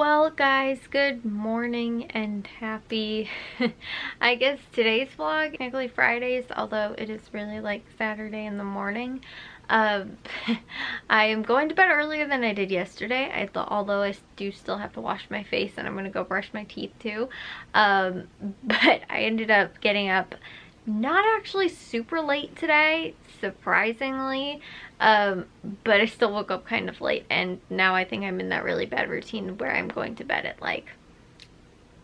Well, guys, good morning and happy, I guess today's vlog, technically Fridays, although it is really like Saturday in the morning. Um, I am going to bed earlier than I did yesterday. Although I do still have to wash my face and I'm going to go brush my teeth too. But I ended up getting up not actually super late today, surprisingly, but I still woke up kind of late, and now I think I'm in that really bad routine where I'm going to bed at like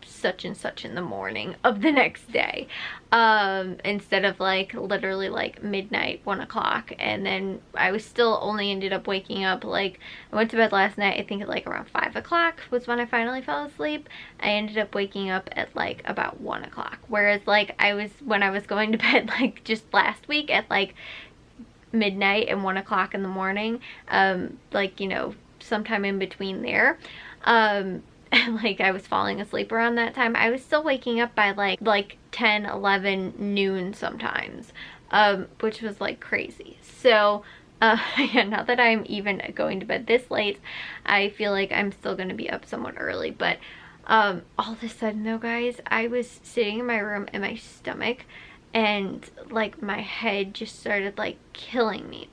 such and such in the morning of the next day, instead of like literally like midnight, 1 o'clock. And then I was still only ended up waking up, like I went to bed last night, I think at like around 5 o'clock was when I finally fell asleep. I ended up waking up at like about 1 o'clock, whereas like when I was going to bed like just last week at like midnight and 1 o'clock in the morning, like, you know, sometime in between there, like I was falling asleep around that time. I was still waking up by like 10, 11, noon sometimes, which was like crazy. So yeah, now that I'm even going to bed this late, I feel like I'm still going to be up somewhat early. But all of a sudden though, guys, I was sitting in my room and my stomach and like my head just started like killing me.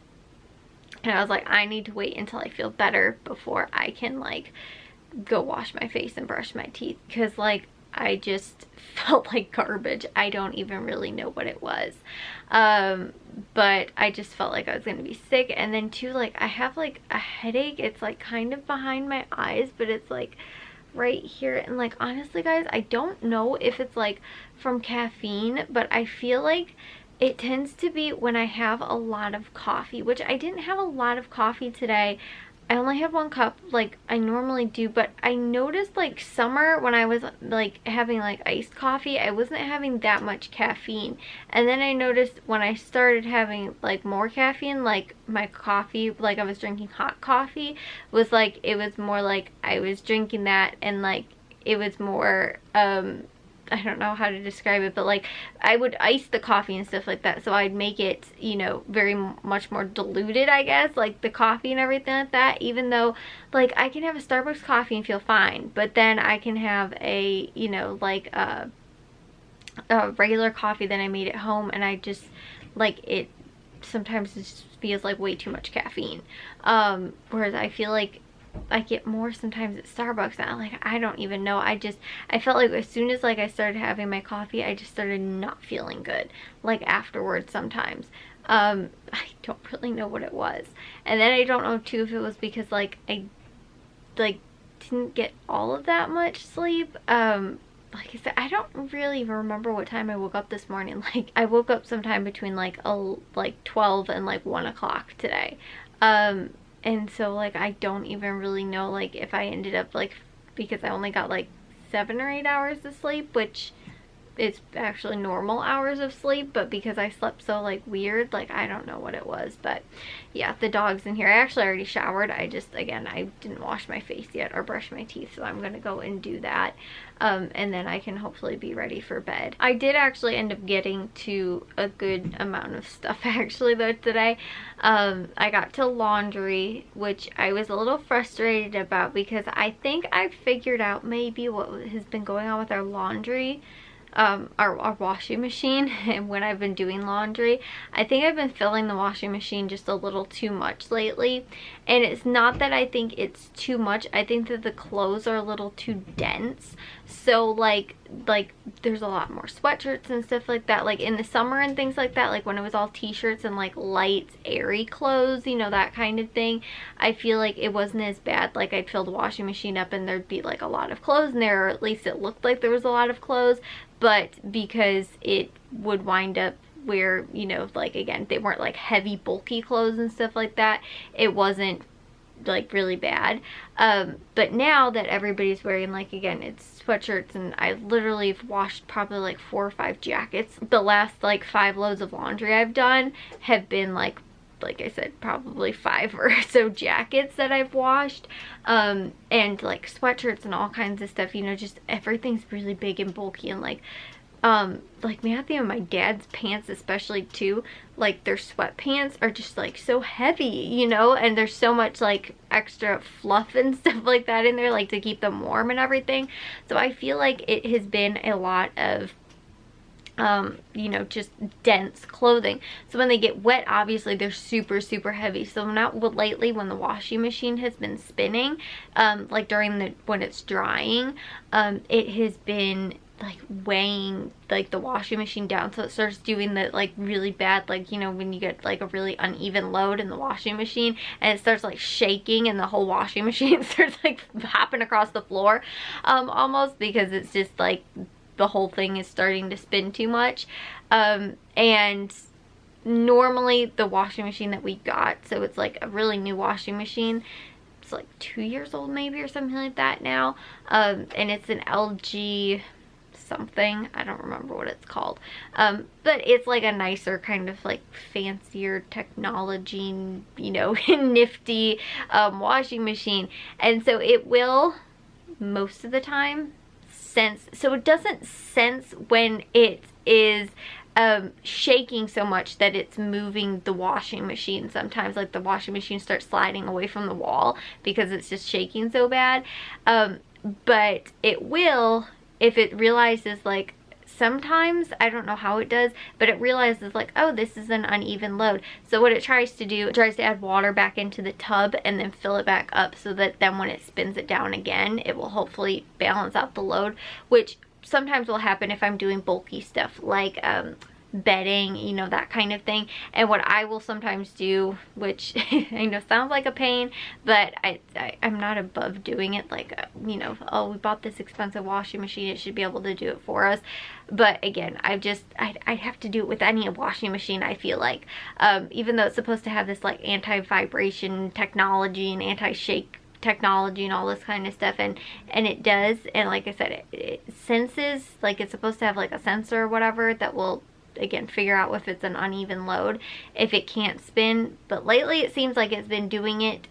And I was like, I need to wait until I feel better before I can like go wash my face and brush my teeth, because like I just felt like garbage. I don't even really know what it was, but I just felt like I was gonna be sick. And then too, like I have like a headache. It's like kind of behind my eyes, but it's like right here. And like honestly guys, I don't know if it's like from caffeine, but I feel like it tends to be when I have a lot of coffee, which I didn't have a lot of coffee today. I only had 1 cup like I normally do, but I noticed like summer when I was like having like iced coffee, I wasn't having that much caffeine. And then I noticed when I started having like more caffeine, like my coffee, like I was drinking hot coffee, was like, it was more like I was drinking that and like it was more, I don't know how to describe it, but like I would ice the coffee and stuff like that, so I'd make it, you know, very much more diluted, I guess, like the coffee and everything like that. Even though like I can have a Starbucks coffee and feel fine, but then I can have a, you know, like a regular coffee that I made at home, and I just like it sometimes it just feels like way too much caffeine, whereas I feel like I get more sometimes at Starbucks. And like I don't even know, I felt like as soon as like I started having my coffee, I just started not feeling good like afterwards sometimes. I don't really know what it was. And then I don't know too if it was because like I like didn't get all of that much sleep. Like I said, I don't really even remember what time I woke up this morning. Like I woke up sometime between like 12 and like 1 o'clock today. And so like I don't even really know like if I ended up like, because I only got like 7 or 8 hours of sleep, which is actually normal hours of sleep, but because I slept so like weird, like I don't know what it was. But yeah, the dog's in here. I actually already showered. I just, again, I didn't wash my face yet or brush my teeth, so I'm gonna go and do that, and then I can hopefully be ready for bed. I did actually end up getting to a good amount of stuff actually though today. I got to laundry, which I was a little frustrated about because I think I figured out maybe what has been going on with our laundry, our washing machine. And when I've been doing laundry, I think I've been filling the washing machine just a little too much lately. And it's not that I think it's too much, I think that the clothes are a little too dense. So like there's a lot more sweatshirts and stuff like that, like in the summer and things like that, like when it was all t-shirts and like light airy clothes, you know, that kind of thing. I feel like it wasn't as bad. Like I'd fill the washing machine up and there'd be like a lot of clothes in there, or at least it looked like there was a lot of clothes. But because it would wind up where, you know, like again, they weren't like heavy bulky clothes and stuff like that, it wasn't like really bad. But now that everybody's wearing, like, again, it's sweatshirts, and I literally have washed probably like 4 or 5 jackets. The last like 5 loads of laundry I've done have been like I said, probably 5 or so jackets that I've washed, and like sweatshirts and all kinds of stuff, you know, just everything's really big and bulky. And like like Matthew and my dad's pants especially too, like their sweatpants are just like so heavy, you know, and there's so much like extra fluff and stuff like that in there, like to keep them warm and everything. So I feel like it has been a lot of you know, just dense clothing. So when they get wet, obviously they're super, super heavy. So not lately when the washing machine has been spinning, like when it's drying, it has been like weighing like the washing machine down, so it starts doing the like really bad, like, you know, when you get like a really uneven load in the washing machine and it starts like shaking and the whole washing machine starts like hopping across the floor, almost, because it's just like the whole thing is starting to spin too much. And normally the washing machine that we got, so it's like a really new washing machine, it's like 2 years old maybe or something like that now, and it's an LG something, I don't remember what it's called, but it's like a nicer kind of like fancier technology, you know, nifty washing machine. And so it will most of the time sense, so it doesn't sense when it is shaking so much that it's moving the washing machine. Sometimes like the washing machine starts sliding away from the wall because it's just shaking so bad, but it will, if it realizes, like sometimes, I don't know how it does, but it realizes like, oh, this is an uneven load. So what it tries to do, it tries to add water back into the tub and then fill it back up, so that then when it spins it down again, it will hopefully balance out the load, which sometimes will happen if I'm doing bulky stuff like bedding, you know, that kind of thing. And what I will sometimes do, which I know sounds like a pain, but I'm not above doing it, like, you know, oh, we bought this expensive washing machine, it should be able to do it for us. But again, I have to do it with any washing machine, I feel like, even though it's supposed to have this like anti-vibration technology and anti-shake technology and all this kind of stuff, and it does. And like I said, it senses, like it's supposed to have like a sensor or whatever that will again figure out if it's an uneven load if it can't spin. But lately it seems like it's been doing it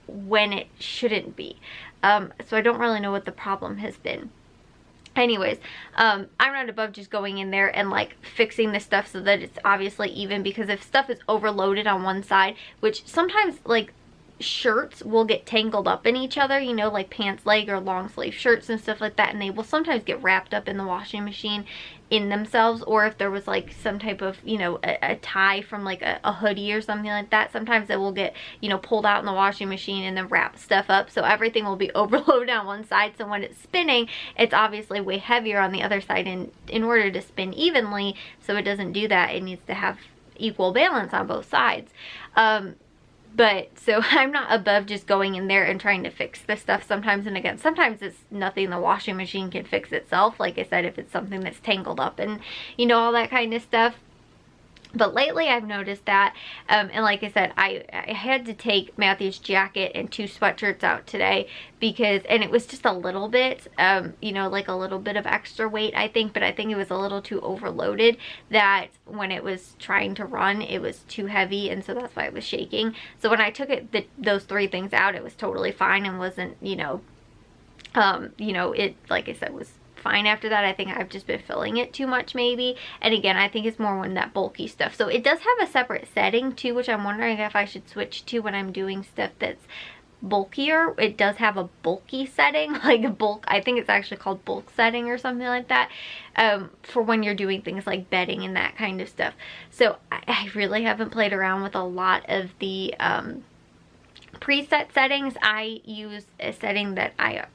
when it shouldn't be, so I don't really know what the problem has been. Anyways, I'm not above just going in there and like fixing this stuff so that it's obviously even, because if stuff is overloaded on one side, which sometimes like shirts will get tangled up in each other, you know, like pants leg or long sleeve shirts and stuff like that, and they will sometimes get wrapped up in the washing machine in themselves. Or if there was like some type of, you know, a tie from like a hoodie or something like that, sometimes it will get, you know, pulled out in the washing machine and then wrap stuff up, so everything will be overloaded on one side. So when it's spinning, it's obviously way heavier on the other side, and in order to spin evenly, so it doesn't do that, it needs to have equal balance on both sides. But so I'm not above just going in there and trying to fix this stuff sometimes. And again, sometimes it's nothing the washing machine can fix itself. Like I said, if it's something that's tangled up and, you know, all that kind of stuff. But lately I've noticed that, and like I said, I had to take Matthew's jacket and 2 sweatshirts out today because, and it was just a little bit, you know, like a little bit of extra weight, I think, but I think it was a little too overloaded, that when it was trying to run, it was too heavy, and so that's why it was shaking. So when I took those 3 things out, it was totally fine and wasn't, you know, it, like I said, was fine after that. I think I've just been filling it too much maybe, and again, I think it's more when that bulky stuff. So it does have a separate setting too, which I'm wondering if I should switch to when I'm doing stuff that's bulkier. It does have a bulky setting, like a bulk, I think it's actually called bulk setting or something like that, for when you're doing things like bedding and that kind of stuff. So I really haven't played around with a lot of the preset settings. I use a setting that I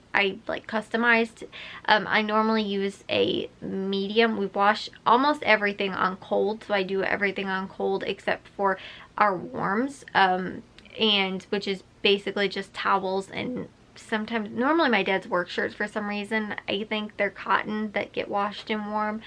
like customized. I normally use a medium. We wash almost everything on cold, so I do everything on cold except for our warms, and which is basically just towels and sometimes, normally my dad's work shirts. For some reason I think they're cotton that get washed in warm.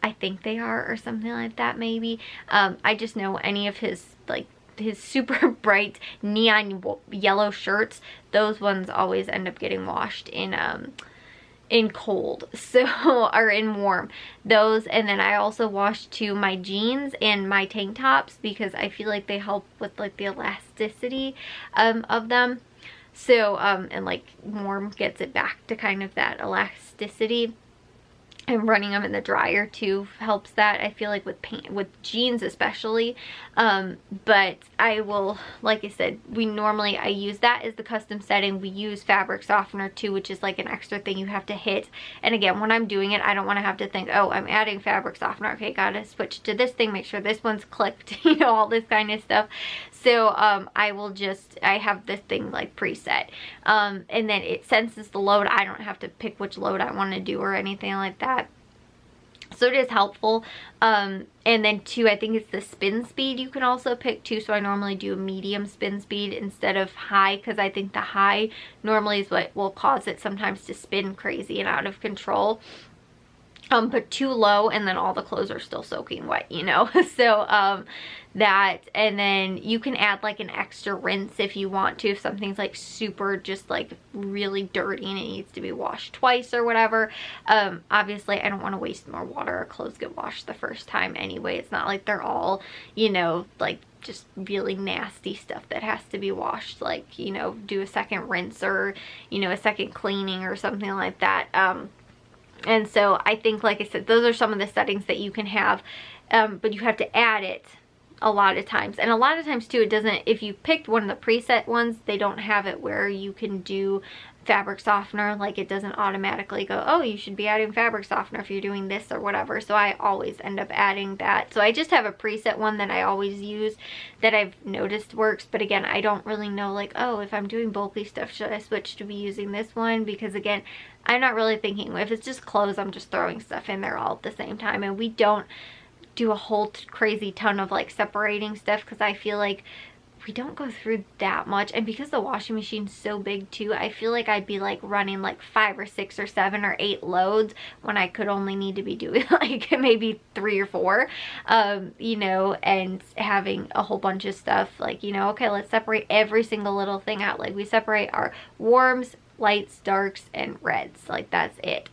I think they are, or something like that maybe. I just know any of his like his super bright neon yellow shirts, those ones always end up getting washed in cold, so, or in warm, those. And then I also wash to my jeans and my tank tops because I feel like they help with like the elasticity of them. So and like warm gets it back to kind of that elasticity. and running them in the dryer too helps that. I feel like with paint, with jeans especially. But I will, like I said, I use that as the custom setting. We use fabric softener too, which is like an extra thing you have to hit. And again, when I'm doing it, I don't want to have to think, oh, I'm adding fabric softener, okay, gotta switch to this thing, make sure this one's clicked, you know, all this kind of stuff. So I have this thing like preset, and then it senses the load. I don't have to pick which load I want to do or anything like that. So it is helpful. And then too, I think it's the spin speed you can also pick too. So I normally do a medium spin speed instead of high, because I think the high normally is what will cause it sometimes to spin crazy and out of control. But too low and then all the clothes are still soaking wet, you know. So that, and then you can add like an extra rinse if you want to, if something's like super just like really dirty and it needs to be washed twice or whatever. Obviously I don't want to waste more water. Our clothes get washed the first time anyway. It's not like they're all, you know, like just really nasty stuff that has to be washed, like, you know, do a second rinse or, you know, a second cleaning or something like that. And so I think, like I said, those are some of the settings that you can have, but you have to add it a lot of times. And a lot of times too, it doesn't, if you picked one of the preset ones, they don't have it where you can do fabric softener. Like, it doesn't automatically go, oh, you should be adding fabric softener if you're doing this or whatever. So I always end up adding that. So I just have a preset one that I always use that I've noticed works. But again, I don't really know, like, oh, if I'm doing bulky stuff, should I switch to be using this one? Because again, I'm not really thinking, if it's just clothes, I'm just throwing stuff in there all at the same time. And we don't do a whole crazy ton of like separating stuff, because I feel like we don't go through that much. And because the washing machine's so big too, I feel like I'd be like running like 5 or 6 or 7 or 8 loads when I could only need to be doing like maybe 3 or 4, you know, and having a whole bunch of stuff like, you know, okay, let's separate every single little thing out. Like, we separate our warms, lights, darks, and reds. Like, that's it.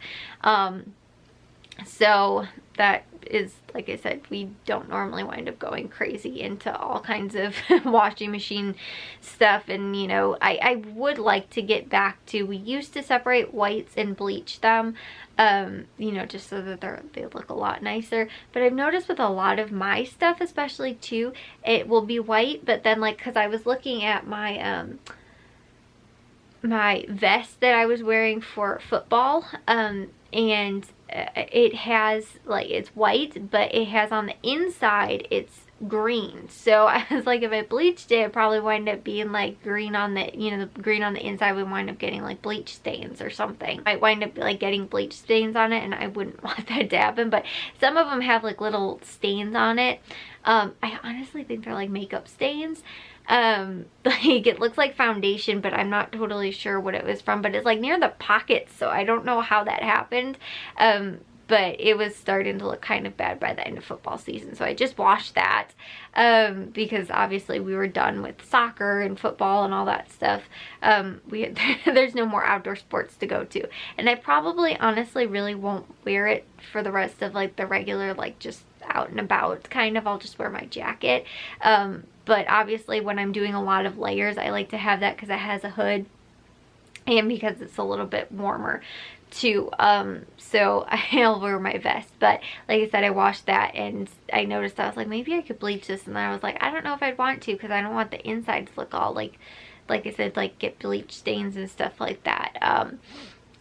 So that is, like I said, we don't normally wind up going crazy into all kinds of washing machine stuff. And, you know, I would like to get back to, we used to separate whites and bleach them, you know, just so that they look a lot nicer. But I've noticed with a lot of my stuff, especially too, it will be white, but then, like, because I was looking at my my vest that I was wearing for football, and it has, like, it's white, but it has on the inside, it's green. So I was like, if I bleached it, it'd probably wind up being like green on the, you know, the green on the inside would wind up getting like bleach stains or something. Might wind up like getting bleach stains on it, and I wouldn't want that to happen. But some of them have like little stains on it. I honestly think they're like makeup stains. Like, it looks like foundation, but I'm not totally sure what it was from, but it's like near the pockets, so I don't know how that happened. But it was starting to look kind of bad by the end of football season, so I just washed that, because obviously we were done with soccer and football and all that stuff. There's no more outdoor sports to go to, and I probably honestly really won't wear it for the rest of like the regular, like, just out and about kind of. I'll just wear my jacket. But obviously when I'm doing a lot of layers, I like to have that because it has a hood and because it's a little bit warmer too. So I'll wear my vest. But like I said, I washed that and I noticed, I was like, maybe I could bleach this, and then I was like, I don't know if I'd want to, because I don't want the inside to look all like I said, like get bleach stains and stuff like that.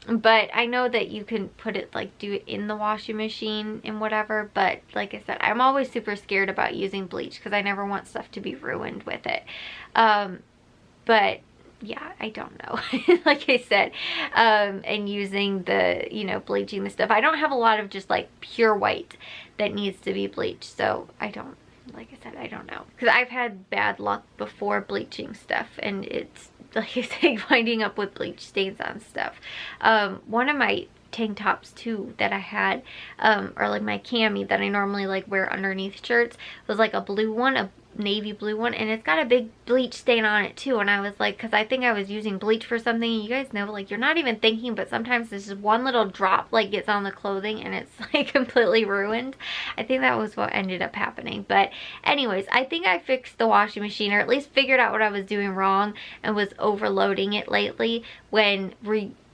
But I know that you can put it, like, do it in the washing machine and whatever. But like I said, I'm always super scared about using bleach because I never want stuff to be ruined with it. But yeah, I don't know. Like I said, and using the, you know, bleaching the stuff. I don't have a lot of just like pure white that needs to be bleached. So I don't, like I said, I don't know. Because I've had bad luck before bleaching stuff, and it's, like I say, winding up with bleach stains on stuff. One of my tank tops too that I had, or like my cami that I normally like wear underneath shirts, was like a blue one, a navy blue one, and it's got a big bleach stain on it too. And I was like, because I think I was using bleach for something, and you guys know, like, you're not even thinking, but sometimes this is one little drop like gets on the clothing and it's like completely ruined. I think that was what ended up happening. But anyways, I think I fixed the washing machine, or at least figured out what I was doing wrong and was overloading it lately when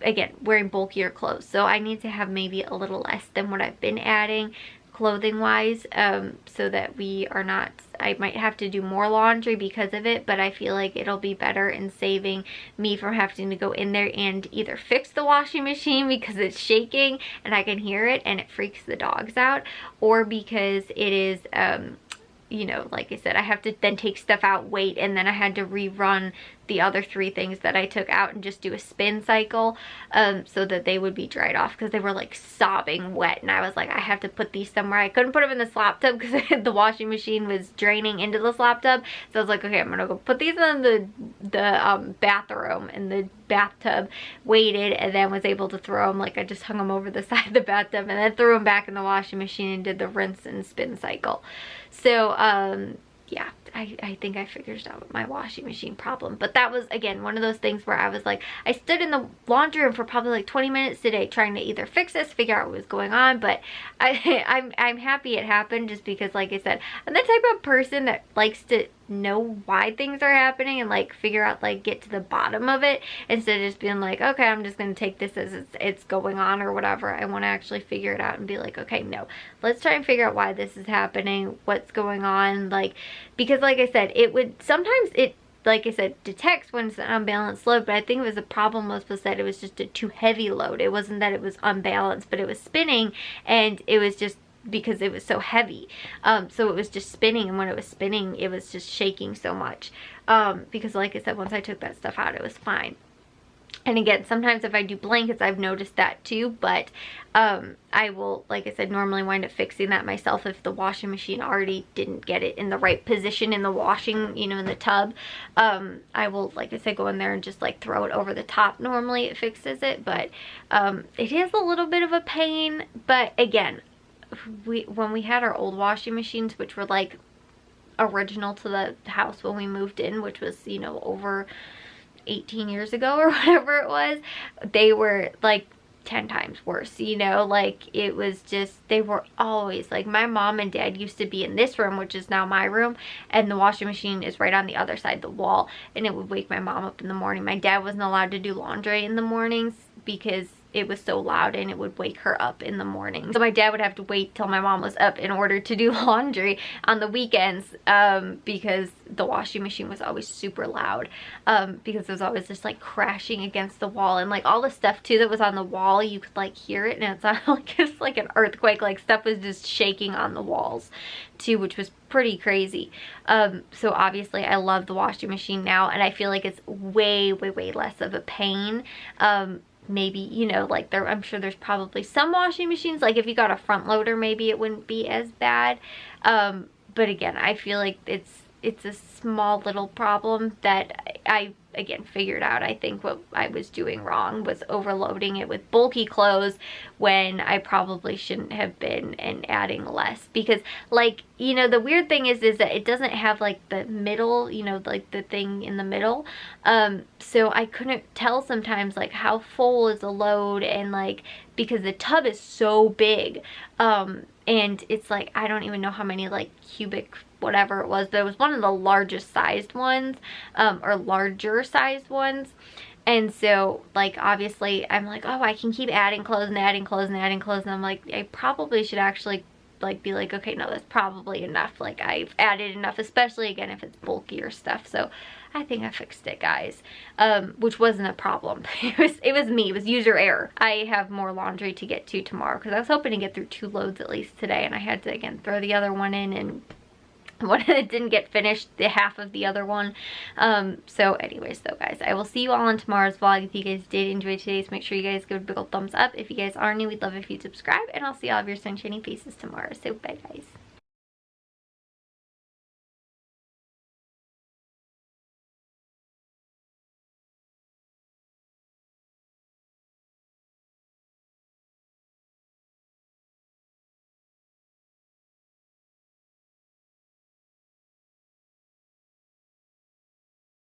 again, wearing bulkier clothes. So I need to have maybe a little less than what I've been adding clothing wise, so that we are not, I might have to do more laundry because of it, but I feel like it'll be better in saving me from having to go in there and either fix the washing machine because it's shaking and I can hear it and it freaks the dogs out, or because it is you know, like I said, I have to then take stuff out, wait, and then I had to rerun the other 3 things that I took out and just do a spin cycle, so that they would be dried off, because they were like sobbing wet, and I was like, I have to put these somewhere. I couldn't put them in the slop tub because the washing machine was draining into the slop tub, so I was like, okay, I'm gonna go put these in the bathroom, in the bathtub, waited, and then was able to throw them, like I just hung them over the side of the bathtub and then threw them back in the washing machine and did the rinse and spin cycle. So yeah, I think I figured out my washing machine problem. But that was, again, one of those things where I was like, I stood in the laundry room for probably like 20 minutes today trying to either fix this, figure out what was going on. But I'm happy it happened, just because, like I said, I'm the type of person that likes to know why things are happening and like figure out, like get to the bottom of it, instead of just being like, okay, I'm just gonna take this as it's going on or whatever. I want to actually figure it out and be like, okay, no, let's try and figure out why this is happening, what's going on, like, because like I said, it would sometimes, it, like I said, detects when it's an unbalanced load, but I think it was, the problem was that it was just a too heavy load. It wasn't that it was unbalanced, but it was spinning, and it was just because it was so heavy, so it was just spinning, and when it was spinning it was just shaking so much, because like I said, once I took that stuff out it was fine. And again, sometimes if I do blankets, I've noticed that too, but I will, like I said, normally wind up fixing that myself if the washing machine already didn't get it in the right position in the washing, you know, in the tub. I will, like I said, go in there and just like throw it over the top. Normally it fixes it, but it is a little bit of a pain. But again, when we had our old washing machines, which were like original to the house when we moved in, which was, you know, over 18 years ago or whatever it was, they were like 10 times worse, you know, like it was just, they were always like, my mom and dad used to be in this room, which is now my room, and the washing machine is right on the other side of the wall, and it would wake my mom up in the morning. My dad wasn't allowed to do laundry in the mornings because it was so loud and it would wake her up in the morning. So my dad would have to wait till my mom was up in order to do laundry on the weekends, because the washing machine was always super loud, because it was always just like crashing against the wall, and like all the stuff too that was on the wall, you could like hear it, and it sounded like it's like an earthquake, like stuff was just shaking on the walls too, which was pretty crazy. So obviously I love the washing machine now, and I feel like it's way less of a pain. Maybe, you know, like I'm sure there's probably some washing machines, like if you got a front loader, maybe it wouldn't be as bad. But again, I feel like it's a small little problem that I again figured out. I think what I was doing wrong was overloading it with bulky clothes when I probably shouldn't have been, and adding less, because like, you know, the weird thing is that it doesn't have like the middle, you know, like the thing in the middle, so I couldn't tell sometimes like how full is the load, and like because the tub is so big, and it's like I don't even know how many like cubic whatever it was, but it was one of the largest sized ones, or larger sized ones. And so like obviously I'm like, oh, I can keep adding clothes and adding clothes and adding clothes, and I'm like, I probably should actually like be like, okay, no, that's probably enough, like I've added enough, especially again if it's bulkier stuff. So I think I fixed it, guys, which wasn't a problem. It was me, it was user error. I have more laundry to get to tomorrow, because I was hoping to get through 2 loads at least today, and I had to again throw the other one in, and one that didn't get finished, the half of the other one. So anyways though, guys, I will see you all in tomorrow's vlog. If you guys did enjoy today's, make sure you guys give it a big old thumbs up. If you guys are new, we'd love if you'd subscribe, and I'll see all of your sunshiny faces tomorrow. So bye, guys.